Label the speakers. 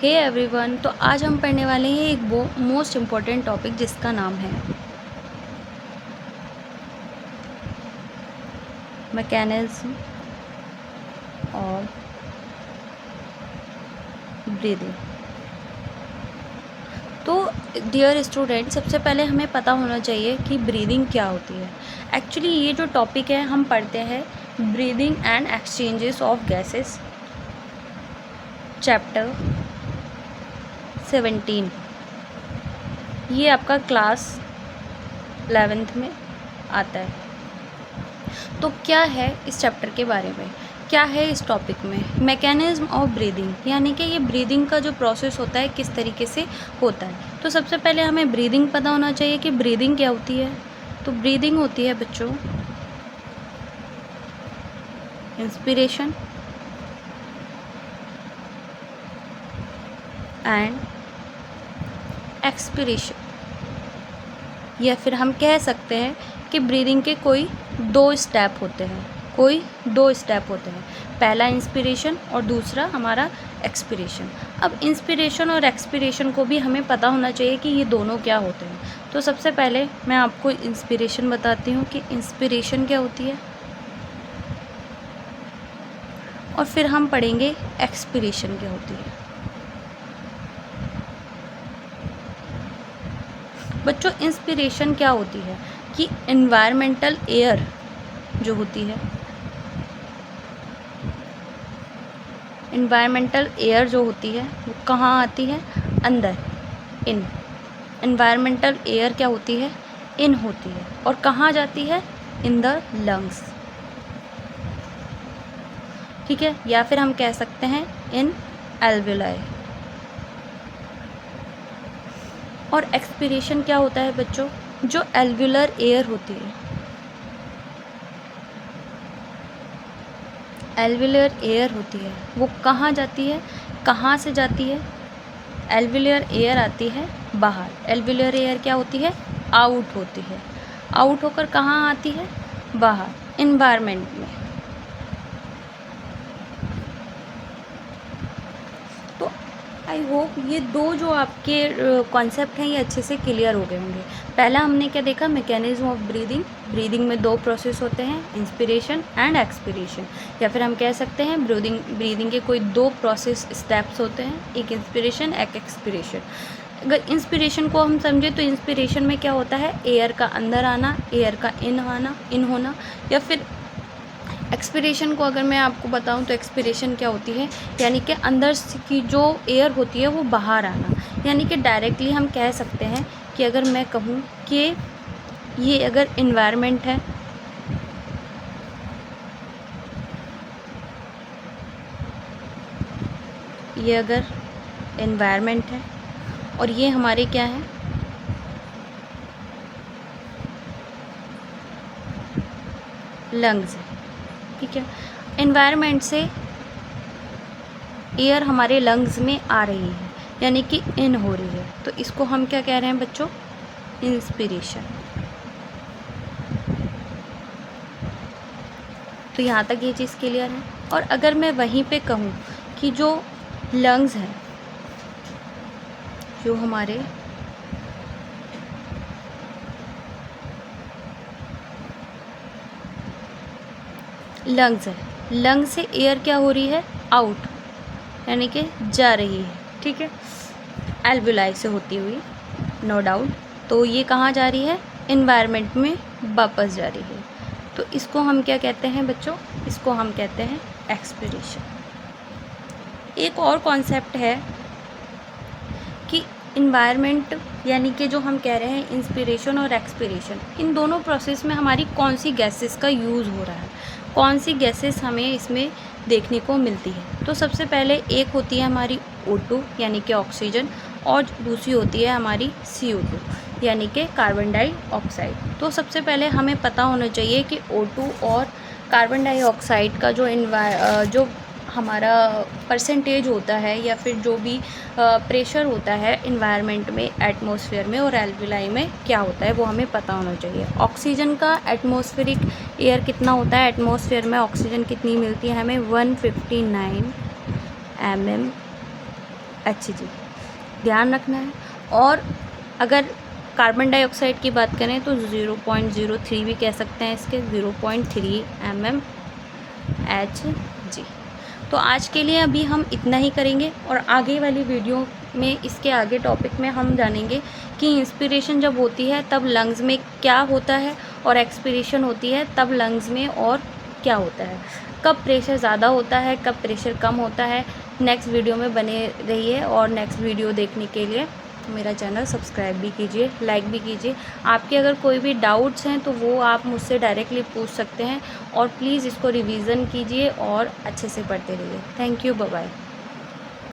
Speaker 1: Hey everyone, तो आज हम पढ़ने वाले हैं एक मोस्ट इम्पॉर्टेंट टॉपिक जिसका नाम है मैकेनिज्म और ब्रीदिंग। तो डियर स्टूडेंट, सबसे पहले हमें पता होना चाहिए कि ब्रीदिंग क्या होती है। एक्चुअली ये जो टॉपिक है हम पढ़ते हैं breathing and exchanges of gases, chapter 17। ये आपका क्लास 11th में आता है। तो क्या है इस चैप्टर के बारे में, क्या है इस टॉपिक में, मैकेनिज्म ऑफ ब्रीदिंग, यानी कि ये ब्रीदिंग का जो प्रोसेस होता है किस तरीके से होता है। तो सबसे पहले हमें ब्रीदिंग पता होना चाहिए कि ब्रीदिंग क्या होती है। तो ब्रीदिंग होती है बच्चों इंस्पिरेशन एंड एक्सपिरेशन, या फिर हम कह सकते हैं कि ब्रीदिंग के कोई दो स्टेप होते हैं। पहला इंस्पिरेशन और दूसरा हमारा एक्सपिरेशन। अब इंस्पिरेशन और एक्सपिरेशन को भी हमें पता होना चाहिए कि ये दोनों क्या होते हैं। तो सबसे पहले मैं आपको इंस्पिरेशन बताती हूँ कि इंस्पिरेशन क्या होती है, और फिर हम पढ़ेंगे एक्सपिरेशन क्या होती है। बच्चों, इंस्पिरेशन क्या होती है कि एनवायरमेंटल एयर जो होती है, वो कहाँ आती है, अंदर, इन। एनवायरमेंटल एयर क्या होती है, इन होती है, और कहाँ जाती है, इन द लंग्स। ठीक है, या फिर हम कह सकते हैं इन एल्विलाई। और एक्सपिरेशन क्या होता है बच्चों, जो एल्वुलर एयर होती है, वो कहाँ जाती है, कहाँ से जाती है, एल्वुलर एयर आती है बाहर। एल्वुलर एयर क्या होती है, आउट होती है। आउट होकर कहाँ आती है, बाहर, इन्वायरमेंट में। तो आई होप ये दो जो आपके कॉन्सेप्ट हैं ये अच्छे से क्लियर हो गए होंगे। पहला हमने क्या देखा, मैकेनिज्म ऑफ ब्रीदिंग में दो प्रोसेस होते हैं, इंस्पिरेशन एंड एक्सपिरेशन, या फिर हम कह सकते हैं ब्रीदिंग के कोई दो प्रोसेस स्टेप्स होते हैं, एक इंस्पिरेशन एक एक्सपिरेशन। अगर इंस्पिरेशन को हम समझे तो इंस्पिरेशन में क्या होता है, एयर का अंदर आना, एयर का इन होना। या फिर एक्सपिरेशन को अगर मैं आपको बताऊं तो एक्सपिरेशन क्या होती है, यानी कि अंदर की जो एयर होती है वो बाहर आना। यानी कि डायरेक्टली हम कह सकते हैं कि अगर मैं कहूँ कि ये अगर इन्वायरमेंट है, और ये हमारे क्या है, लंग्स है। ठीक है, एनवायरनमेंट से एयर हमारे लंग्स में आ रही है, यानी कि इन हो रही है, तो इसको हम क्या कह रहे हैं बच्चों, इंस्पिरेशन। तो यहाँ तक ये चीज़ क्लियर है। और अगर मैं वहीं पे कहूँ कि जो लंग्स हैं, जो हमारे लंग्स है, लंग से एयर क्या हो रही है, आउट, यानी कि जा रही है। ठीक है, एल्वुलाई से होती हुई, नो डाउट। तो ये कहाँ जा रही है, इन्वायरमेंट में वापस जा रही है। तो इसको हम क्या कहते हैं बच्चों, इसको हम कहते हैं एक्सपिरेशन। एक और कॉन्सेप्ट है कि इन्वायरमेंट, यानी कि जो हम कह रहे हैं इंस्पिरेशन और एक्सपिरेशन, इन दोनों प्रोसेस में हमारी कौन सी गैसेस का यूज़ हो रहा है, कौन सी गैसेस हमें इसमें देखने को मिलती है। तो सबसे पहले एक होती है हमारी O2 यानी कि ऑक्सीजन, और दूसरी होती है हमारी CO2 यानी कि कार्बन डाइऑक्साइड। तो सबसे पहले हमें पता होना चाहिए कि O2 और कार्बन डाइऑक्साइड का जो हमारा परसेंटेज होता है, या फिर जो भी प्रेशर होता है इन्वायरमेंट में, एटमॉस्फेयर में और एल्विलाई में क्या होता है, वो हमें पता होना चाहिए। ऑक्सीजन का एटमॉस्फेरिक एयर कितना होता है, एटमॉस्फेयर में ऑक्सीजन कितनी मिलती है हमें, 159 mm HG ध्यान रखना है। और अगर कार्बन डाइऑक्साइड की बात करें तो 0.03 भी कह सकते हैं इसके, 0.3 mm Hg। तो आज के लिए अभी हम इतना ही करेंगे और आगे वाली वीडियो में इसके आगे टॉपिक में हम जानेंगे कि इंस्पिरेशन जब होती है तब लंग्स में क्या होता है और एक्सपिरेशन होती है तब लंग्स में और क्या होता है, कब प्रेशर ज़्यादा होता है, कब प्रेशर कम होता है। नेक्स्ट वीडियो में बने रहिए और नेक्स्ट वीडियो देखने के लिए मेरा चैनल सब्सक्राइब भी कीजिए, लाइक भी कीजिए। आपके अगर कोई भी डाउट्स हैं तो वो आप मुझसे डायरेक्टली पूछ सकते हैं और प्लीज़ इसको रिवीज़न कीजिए और अच्छे से पढ़ते रहिए। Thank you, bye bye.